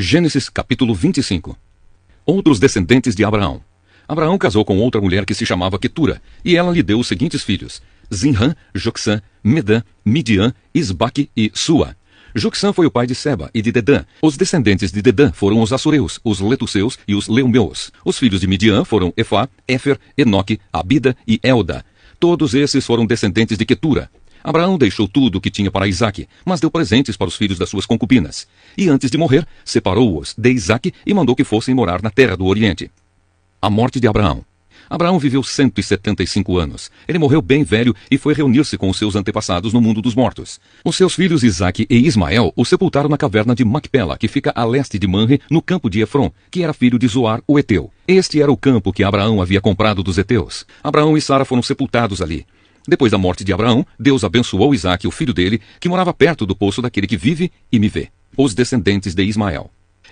Gênesis capítulo 25. Outros descendentes de Abraão. Abraão casou com outra mulher que se chamava Quetura, e ela lhe deu os seguintes filhos: Zinrã, Joksã, Medã, Midian, Isbaque e Sua. Joksã foi o pai de Seba e de Dedã. Os descendentes de Dedã foram os assureus, os letuseus e os leumeus. Os filhos de Midian foram Efá, Éfer, Enoque, Abida e Elda. Todos esses foram descendentes de Quetura. Abraão deixou tudo o que tinha para Isaque, mas deu presentes para os filhos das suas concubinas. E antes de morrer, separou-os de Isaque e mandou que fossem morar na terra do Oriente. A morte de Abraão. Abraão viveu 175 anos. Ele morreu bem velho e foi reunir-se com os seus antepassados no mundo dos mortos. Os seus filhos Isaque e Ismael o sepultaram na caverna de Macpela, que fica a leste de Manre, no campo de Efron, que era filho de Zoar, o Eteu. Este era o campo que Abraão havia comprado dos Eteus. Abraão e Sara foram sepultados ali. Depois da morte de Abraão, Deus abençoou Isaque, o filho dele, que morava perto do poço daquele que vive e me vê. Os descendentes de Ismael.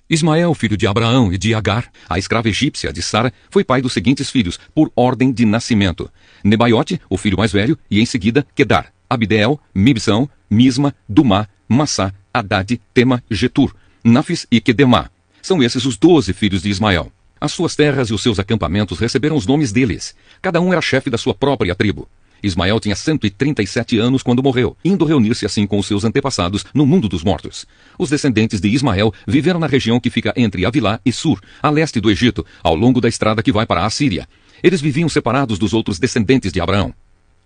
Ismael, filho de Abraão e de Agar, a escrava egípcia de Sara, foi pai dos seguintes filhos, por ordem de nascimento: Nebaiote, o filho mais velho, e em seguida Quedar, Abideel, Mibsão, Misma, Dumá, Massá, Haddad, Tema, Getur, Nafis e Quedemá. São esses os 12 filhos de Ismael. As suas terras e os seus acampamentos receberam os nomes deles. Cada um era chefe da sua própria tribo. Ismael tinha 137 anos quando morreu, indo reunir-se assim com os seus antepassados no mundo dos mortos. Os descendentes de Ismael viveram na região que fica entre Avilá e Sur, a leste do Egito, ao longo da estrada que vai para a Assíria. Eles viviam separados dos outros descendentes de Abraão.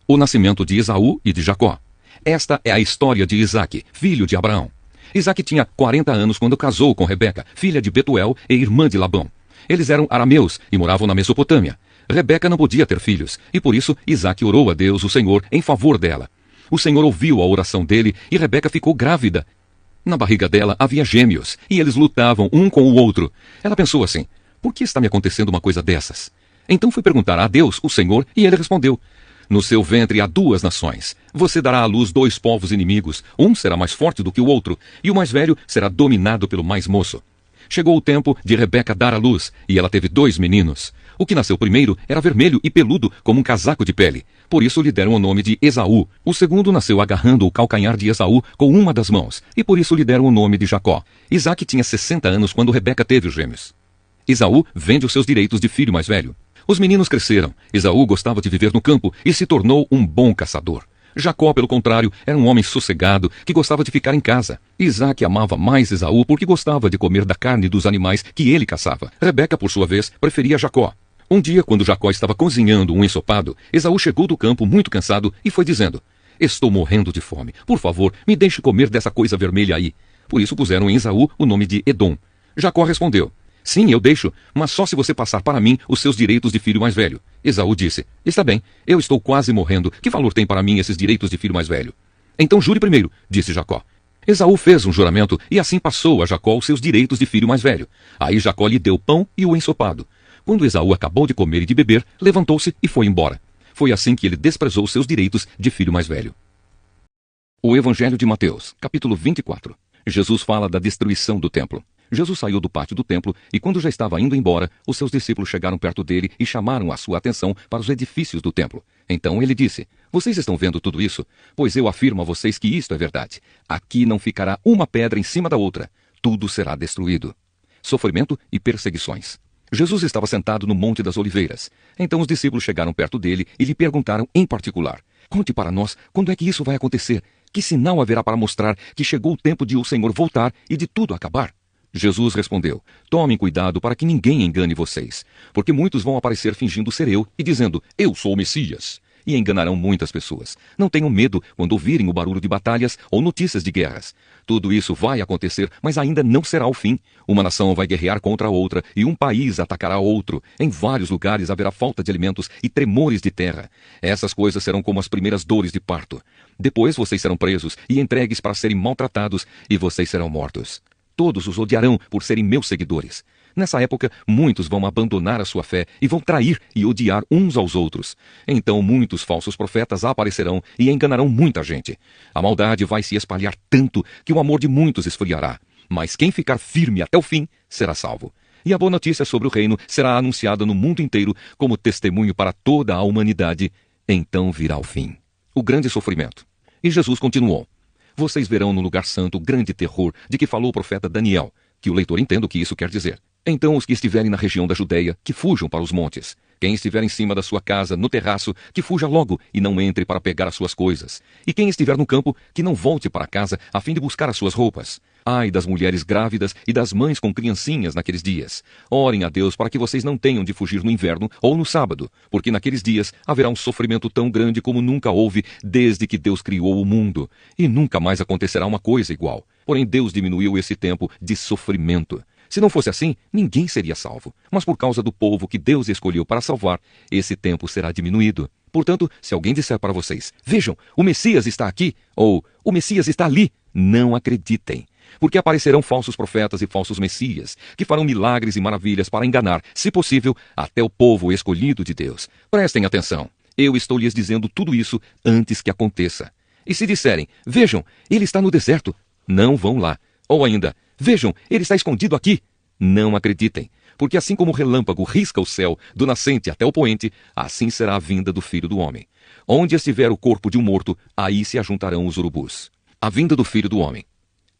O nascimento de Esaú e de Jacó. Esta é a história de Isaque, filho de Abraão. Isaque tinha 40 anos quando casou com Rebeca, filha de Betuel e irmã de Labão. Eles eram arameus e moravam na Mesopotâmia. Rebeca não podia ter filhos, e por isso Isaque orou a Deus, o Senhor, em favor dela. O Senhor ouviu a oração dele e Rebeca ficou grávida. Na barriga dela havia gêmeos, e eles lutavam um com o outro. Ela pensou assim: por que está me acontecendo uma coisa dessas? Então foi perguntar a Deus, o Senhor, e ele respondeu: no seu ventre há 2 nações. Você dará à luz 2 povos inimigos. Um será mais forte do que o outro, e o mais velho será dominado pelo mais moço. Chegou o tempo de Rebeca dar à luz, e ela teve 2 meninos. O que nasceu primeiro era vermelho e peludo como um casaco de pele. Por isso lhe deram o nome de Esaú. O segundo nasceu agarrando o calcanhar de Esaú com uma das mãos, e por isso lhe deram o nome de Jacó. Isaque tinha 60 anos quando Rebeca teve os gêmeos. Esaú vende os seus direitos de filho mais velho. Os meninos cresceram. Esaú gostava de viver no campo e se tornou um bom caçador. Jacó, pelo contrário, era um homem sossegado que gostava de ficar em casa. Isaque amava mais Esaú porque gostava de comer da carne dos animais que ele caçava. Rebeca, por sua vez, preferia Jacó. Um dia, quando Jacó estava cozinhando um ensopado, Esaú chegou do campo muito cansado e foi dizendo: estou morrendo de fome. Por favor, me deixe comer dessa coisa vermelha aí. Por isso puseram em Esaú o nome de Edom. Jacó respondeu: sim, eu deixo, mas só se você passar para mim os seus direitos de filho mais velho. Esaú disse: está bem, eu estou quase morrendo. Que valor tem para mim esses direitos de filho mais velho? Então jure primeiro, disse Jacó. Esaú fez um juramento e assim passou a Jacó os seus direitos de filho mais velho. Aí Jacó lhe deu pão e o ensopado. Quando Esaú acabou de comer e de beber, levantou-se e foi embora. Foi assim que ele desprezou seus direitos de filho mais velho. O Evangelho de Mateus, capítulo 24. Jesus fala da destruição do templo. Jesus saiu do pátio do templo e, quando já estava indo embora, os seus discípulos chegaram perto dele e chamaram a sua atenção para os edifícios do templo. Então ele disse: vocês estão vendo tudo isso? Pois eu afirmo a vocês que isto é verdade. Aqui não ficará uma pedra em cima da outra. Tudo será destruído. Sofrimento e perseguições. Jesus estava sentado no Monte das Oliveiras. Então os discípulos chegaram perto dele e lhe perguntaram em particular: conte para nós quando é que isso vai acontecer? Que sinal haverá para mostrar que chegou o tempo de o Senhor voltar e de tudo acabar? Jesus respondeu: tomem cuidado para que ninguém engane vocês, porque muitos vão aparecer fingindo ser eu e dizendo: eu sou o Messias, e enganarão muitas pessoas. Não tenham medo quando ouvirem o barulho de batalhas ou notícias de guerras. Tudo isso vai acontecer, mas ainda não será o fim. Uma nação vai guerrear contra a outra e um país atacará outro. Em vários lugares haverá falta de alimentos e tremores de terra. Essas coisas serão como as primeiras dores de parto. Depois vocês serão presos e entregues para serem maltratados, e vocês serão mortos. Todos os odiarão por serem meus seguidores. Nessa época, muitos vão abandonar a sua fé e vão trair e odiar uns aos outros. Então muitos falsos profetas aparecerão e enganarão muita gente. A maldade vai se espalhar tanto que o amor de muitos esfriará. Mas quem ficar firme até o fim será salvo. E a boa notícia sobre o reino será anunciada no mundo inteiro como testemunho para toda a humanidade. Então virá o fim. O grande sofrimento. E Jesus continuou: vocês verão no lugar santo o grande terror de que falou o profeta Daniel. que o leitor entenda o que isso quer dizer. Então os que estiverem na região da Judeia, que fujam para os montes. Quem estiver em cima da sua casa, no terraço, que fuja logo e não entre para pegar as suas coisas. E quem estiver no campo, que não volte para casa a fim de buscar as suas roupas. Ai das mulheres grávidas e das mães com criancinhas naqueles dias. Orem a Deus para que vocês não tenham de fugir no inverno ou no sábado, porque naqueles dias haverá um sofrimento tão grande como nunca houve desde que Deus criou o mundo. E nunca mais acontecerá uma coisa igual. Porém Deus diminuiu esse tempo de sofrimento. Se não fosse assim, ninguém seria salvo. Mas por causa do povo que Deus escolheu para salvar, esse tempo será diminuído. Portanto, se alguém disser para vocês, vejam, o Messias está aqui, ou o Messias está ali, não acreditem. Porque aparecerão falsos profetas e falsos messias, que farão milagres e maravilhas para enganar, se possível, até o povo escolhido de Deus. Prestem atenção. Eu estou lhes dizendo tudo isso antes que aconteça. E se disserem, vejam, ele está no deserto, não vão lá. Ou ainda, vejam, ele está escondido aqui. Não acreditem, porque assim como o relâmpago risca o céu do nascente até o poente, assim será a vinda do Filho do Homem. Onde estiver o corpo de um morto, aí se ajuntarão os urubus. A vinda do Filho do Homem.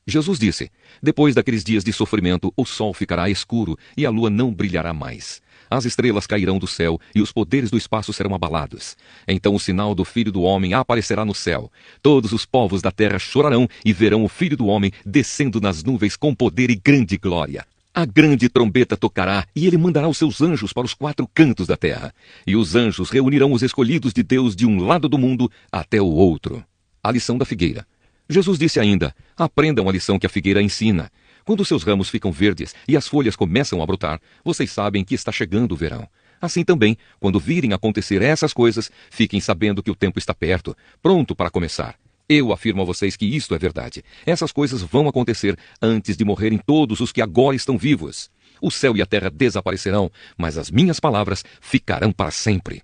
Jesus disse, depois daqueles dias de sofrimento, o sol ficará escuro e a lua não brilhará mais. As estrelas cairão do céu e os poderes do espaço serão abalados. Então o sinal do Filho do Homem aparecerá no céu. Todos os povos da terra chorarão e verão o Filho do Homem descendo nas nuvens com poder e grande glória. A grande trombeta tocará e ele mandará os seus anjos para os 4 cantos da terra. E os anjos reunirão os escolhidos de Deus de um lado do mundo até o outro. A lição da figueira. Jesus disse ainda, aprendam a lição que a figueira ensina. Quando seus ramos ficam verdes e as folhas começam a brotar, vocês sabem que está chegando o verão. Assim também, quando virem acontecer essas coisas, fiquem sabendo que o tempo está perto, pronto para começar. Eu afirmo a vocês que isto é verdade. Essas coisas vão acontecer antes de morrerem todos os que agora estão vivos. O céu e a terra desaparecerão, mas as minhas palavras ficarão para sempre.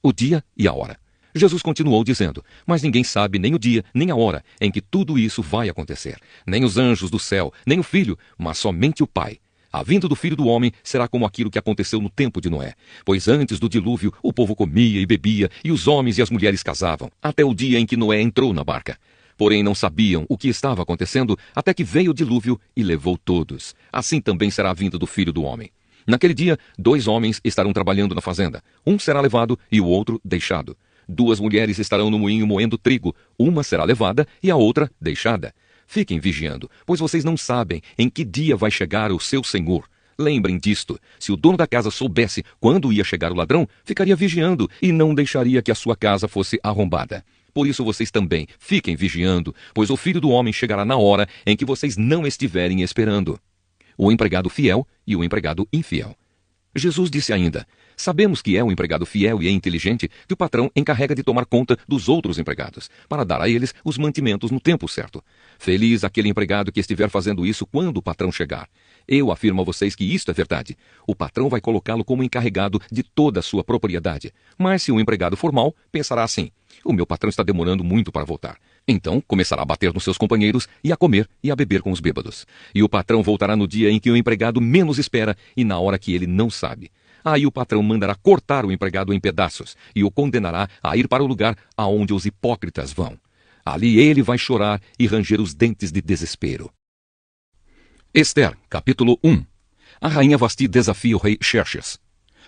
O dia e a hora. Jesus continuou dizendo, mas ninguém sabe nem o dia, nem a hora em que tudo isso vai acontecer. Nem os anjos do céu, nem o Filho, mas somente o Pai. A vinda do Filho do Homem será como aquilo que aconteceu no tempo de Noé. Pois antes do dilúvio, o povo comia e bebia, e os homens e as mulheres casavam, até o dia em que Noé entrou na barca. Porém não sabiam o que estava acontecendo, até que veio o dilúvio e levou todos. Assim também será a vinda do Filho do Homem. Naquele dia, 2 homens estarão trabalhando na fazenda. Um será levado e o outro deixado. 2 mulheres estarão no moinho moendo trigo. Uma será levada e a outra deixada. Fiquem vigiando, pois vocês não sabem em que dia vai chegar o seu senhor. Lembrem disto. Se o dono da casa soubesse quando ia chegar o ladrão, ficaria vigiando e não deixaria que a sua casa fosse arrombada. Por isso vocês também fiquem vigiando, pois o Filho do Homem chegará na hora em que vocês não estiverem esperando. O empregado fiel e o empregado infiel. Jesus disse ainda, sabemos que é o empregado fiel e inteligente que o patrão encarrega de tomar conta dos outros empregados, para dar a eles os mantimentos no tempo certo. Feliz aquele empregado que estiver fazendo isso quando o patrão chegar. Eu afirmo a vocês que isto é verdade. O patrão vai colocá-lo como encarregado de toda a sua propriedade. Mas se o empregado for mau, pensará assim, o meu patrão está demorando muito para voltar. Então começará a bater nos seus companheiros e a comer e a beber com os bêbados. E o patrão voltará no dia em que o empregado menos espera e na hora que ele não sabe. Aí o patrão mandará cortar o empregado em pedaços e o condenará a ir para o lugar aonde os hipócritas vão. Ali ele vai chorar e ranger os dentes de desespero. Ester, capítulo 1. A rainha Vasti desafia o rei Xerxes.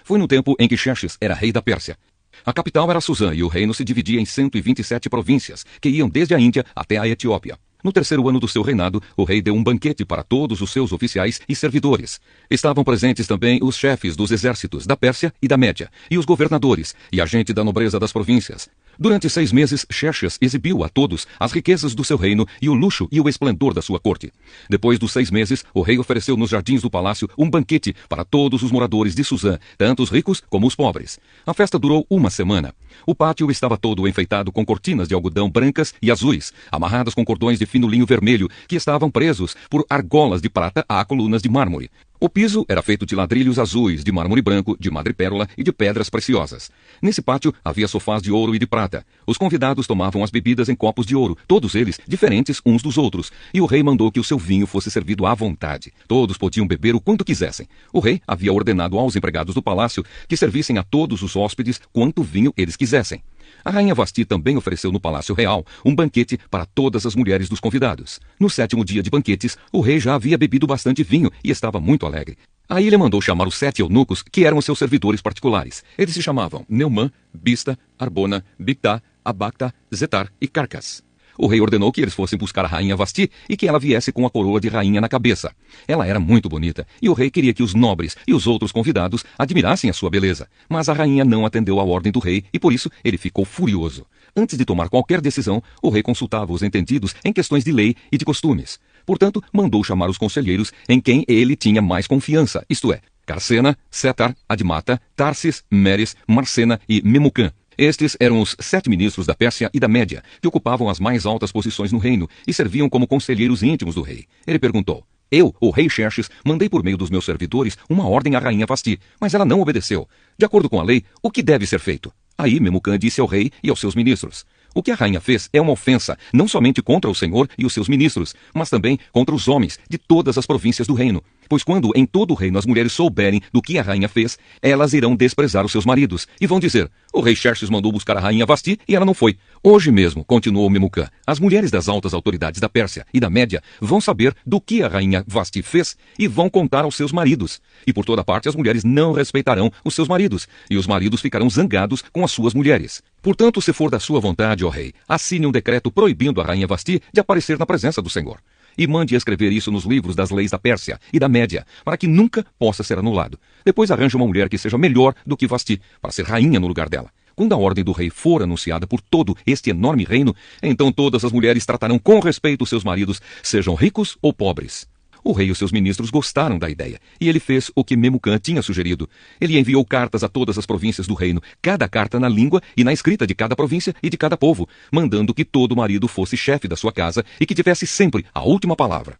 Foi no tempo em que Xerxes era rei da Pérsia. A capital era Suzã e o reino se dividia em 127 províncias, que iam desde a Índia até a Etiópia. No 3º ano do seu reinado, o rei deu um banquete para todos os seus oficiais e servidores. Estavam presentes também os chefes dos exércitos da Pérsia e da Média, e os governadores, e a gente da nobreza das províncias. Durante 6 meses, Xerxes exibiu a todos as riquezas do seu reino e o luxo e o esplendor da sua corte. Depois dos 6 meses, o rei ofereceu nos jardins do palácio um banquete para todos os moradores de Suzã, tanto os ricos como os pobres. A festa durou 1 semana. O pátio estava todo enfeitado com cortinas de algodão brancas e azuis, amarradas com cordões de fino linho vermelho, que estavam presos por argolas de prata a colunas de mármore. O piso era feito de ladrilhos azuis, de mármore branco, de madrepérola e de pedras preciosas. Nesse pátio havia sofás de ouro e de prata. Os convidados tomavam as bebidas em copos de ouro, todos eles diferentes uns dos outros, e o rei mandou que o seu vinho fosse servido à vontade. Todos podiam beber o quanto quisessem. O rei havia ordenado aos empregados do palácio que servissem a todos os hóspedes quanto vinho eles quisessem. A rainha Vasti também ofereceu no Palácio Real um banquete para todas as mulheres dos convidados. No 7º dia de banquetes, o rei já havia bebido bastante vinho e estava muito alegre. Aí ele mandou chamar os 7 eunucos, que eram seus servidores particulares. Eles se chamavam Neumã, Bista, Arbona, Bictá, Abacta, Zetar e Carcas. O rei ordenou que eles fossem buscar a rainha Vasti e que ela viesse com a coroa de rainha na cabeça. Ela era muito bonita, e o rei queria que os nobres e os outros convidados admirassem a sua beleza. Mas a rainha não atendeu à ordem do rei e por isso ele ficou furioso. Antes de tomar qualquer decisão, o rei consultava os entendidos em questões de lei e de costumes. Portanto, mandou chamar os conselheiros em quem ele tinha mais confiança, isto é, Carcena, Setar, Admata, Tarsis, Meres, Marcena e Memucã. Estes eram os 7 ministros da Pérsia e da Média, que ocupavam as mais altas posições no reino e serviam como conselheiros íntimos do rei. Ele perguntou: eu, o rei Xerxes, mandei por meio dos meus servidores uma ordem à rainha Vasti, mas ela não obedeceu. De acordo com a lei, o que deve ser feito? Aí Memucã disse ao rei e aos seus ministros: o que a rainha fez é uma ofensa, não somente contra o Senhor e os seus ministros, mas também contra os homens de todas as províncias do reino. Pois quando em todo o reino as mulheres souberem do que a rainha fez, elas irão desprezar os seus maridos e vão dizer: o rei Xerxes mandou buscar a rainha Vasti e ela não foi. Hoje mesmo, continuou Memucã, as mulheres das altas autoridades da Pérsia e da Média vão saber do que a rainha Vasti fez e vão contar aos seus maridos. E por toda parte as mulheres não respeitarão os seus maridos, e os maridos ficarão zangados com as suas mulheres. Portanto, se for da sua vontade, ó rei, assine um decreto proibindo a rainha Vasti de aparecer na presença do Senhor. E mande escrever isso nos livros das leis da Pérsia e da Média, para que nunca possa ser anulado. Depois arranje uma mulher que seja melhor do que Vasti, para ser rainha no lugar dela. Quando a ordem do rei for anunciada por todo este enorme reino, então todas as mulheres tratarão com respeito os seus maridos, sejam ricos ou pobres. O rei e os seus ministros gostaram da ideia, e ele fez o que Memucã tinha sugerido. Ele enviou cartas a todas as províncias do reino, cada carta na língua e na escrita de cada província e de cada povo, mandando que todo marido fosse chefe da sua casa e que tivesse sempre a última palavra.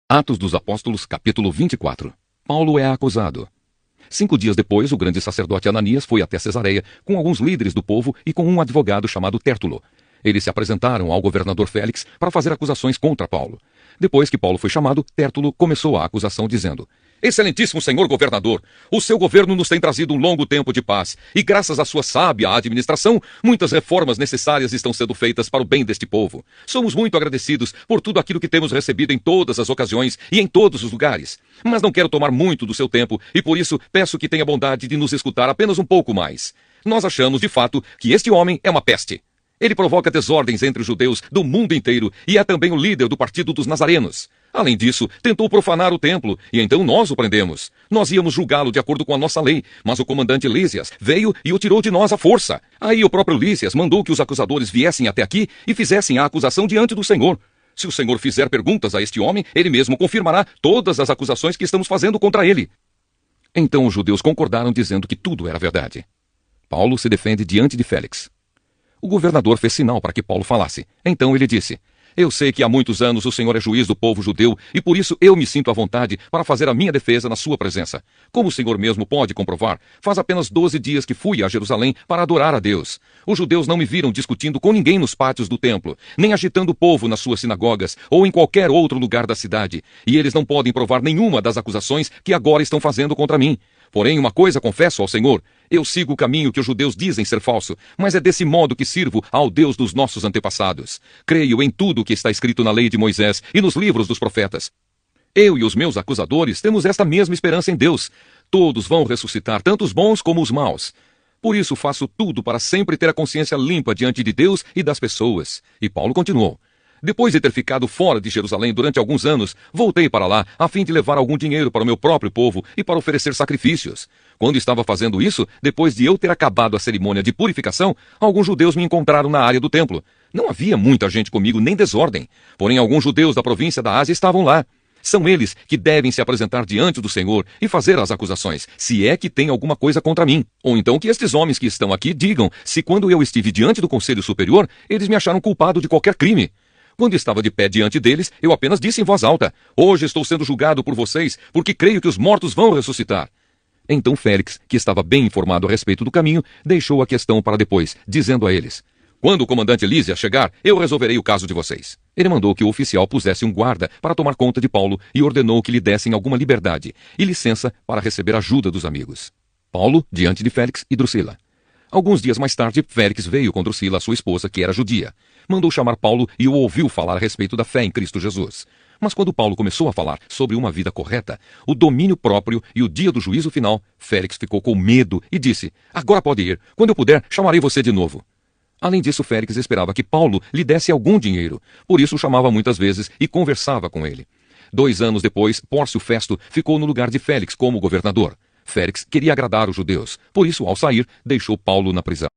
Atos dos Apóstolos, capítulo 24. Paulo é acusado. 5 dias depois, o grande sacerdote Ananias foi até Cesareia com alguns líderes do povo e com um advogado chamado Tértulo. Eles se apresentaram ao governador Félix para fazer acusações contra Paulo. Depois que Paulo foi chamado, Tértulo começou a acusação dizendo: Excelentíssimo senhor governador, o seu governo nos tem trazido um longo tempo de paz, e graças à sua sábia administração, muitas reformas necessárias estão sendo feitas para o bem deste povo. Somos muito agradecidos por tudo aquilo que temos recebido em todas as ocasiões e em todos os lugares. Mas não quero tomar muito do seu tempo, e por isso peço que tenha bondade de nos escutar apenas um pouco mais. Nós achamos, de fato, que este homem é uma peste. Ele provoca desordens entre os judeus do mundo inteiro e é também o líder do partido dos Nazarenos. Além disso, tentou profanar o templo, e então nós o prendemos. Nós íamos julgá-lo de acordo com a nossa lei, mas o comandante Lísias veio e o tirou de nós à força. Aí o próprio Lísias mandou que os acusadores viessem até aqui e fizessem a acusação diante do Senhor. Se o Senhor fizer perguntas a este homem, ele mesmo confirmará todas as acusações que estamos fazendo contra ele. Então os judeus concordaram dizendo que tudo era verdade. Paulo se defende diante de Félix. O governador fez sinal para que Paulo falasse. Então ele disse: Eu sei que há muitos anos o Senhor é juiz do povo judeu e por isso eu me sinto à vontade para fazer a minha defesa na sua presença. Como o Senhor mesmo pode comprovar, faz apenas 12 dias que fui a Jerusalém para adorar a Deus. Os judeus não me viram discutindo com ninguém nos pátios do templo, nem agitando o povo nas suas sinagogas ou em qualquer outro lugar da cidade. E eles não podem provar nenhuma das acusações que agora estão fazendo contra mim. Porém, uma coisa confesso ao Senhor: eu sigo o caminho que os judeus dizem ser falso, mas é desse modo que sirvo ao Deus dos nossos antepassados. Creio em tudo o que está escrito na lei de Moisés e nos livros dos profetas. Eu e os meus acusadores temos esta mesma esperança em Deus. Todos vão ressuscitar, tanto os bons como os maus. Por isso faço tudo para sempre ter a consciência limpa diante de Deus e das pessoas. E Paulo continuou: Depois de ter ficado fora de Jerusalém durante alguns anos, voltei para lá a fim de levar algum dinheiro para o meu próprio povo e para oferecer sacrifícios. Quando estava fazendo isso, depois de eu ter acabado a cerimônia de purificação, alguns judeus me encontraram na área do templo. Não havia muita gente comigo, nem desordem. Porém, alguns judeus da província da Ásia estavam lá. São eles que devem se apresentar diante do Senhor e fazer as acusações, se é que tem alguma coisa contra mim. Ou então que estes homens que estão aqui digam se quando eu estive diante do Conselho Superior, eles me acharam culpado de qualquer crime. Quando estava de pé diante deles, eu apenas disse em voz alta: Hoje estou sendo julgado por vocês, porque creio que os mortos vão ressuscitar. Então Félix, que estava bem informado a respeito do caminho, deixou a questão para depois, dizendo a eles: Quando o comandante Lísias chegar, eu resolverei o caso de vocês. Ele mandou que o oficial pusesse um guarda para tomar conta de Paulo e ordenou que lhe dessem alguma liberdade e licença para receber ajuda dos amigos. Paulo, diante de Félix e Drusila. Alguns dias mais tarde, Félix veio com Drusila, sua esposa, que era judia. Mandou chamar Paulo e o ouviu falar a respeito da fé em Cristo Jesus. Mas quando Paulo começou a falar sobre uma vida correta, o domínio próprio e o dia do juízo final, Félix ficou com medo e disse: "Agora pode ir. Quando eu puder, chamarei você de novo." Além disso, Félix esperava que Paulo lhe desse algum dinheiro. Por isso o chamava muitas vezes e conversava com ele. 2 anos depois, Pórcio Festo ficou no lugar de Félix como governador. Félix queria agradar os judeus. Por isso, ao sair, deixou Paulo na prisão.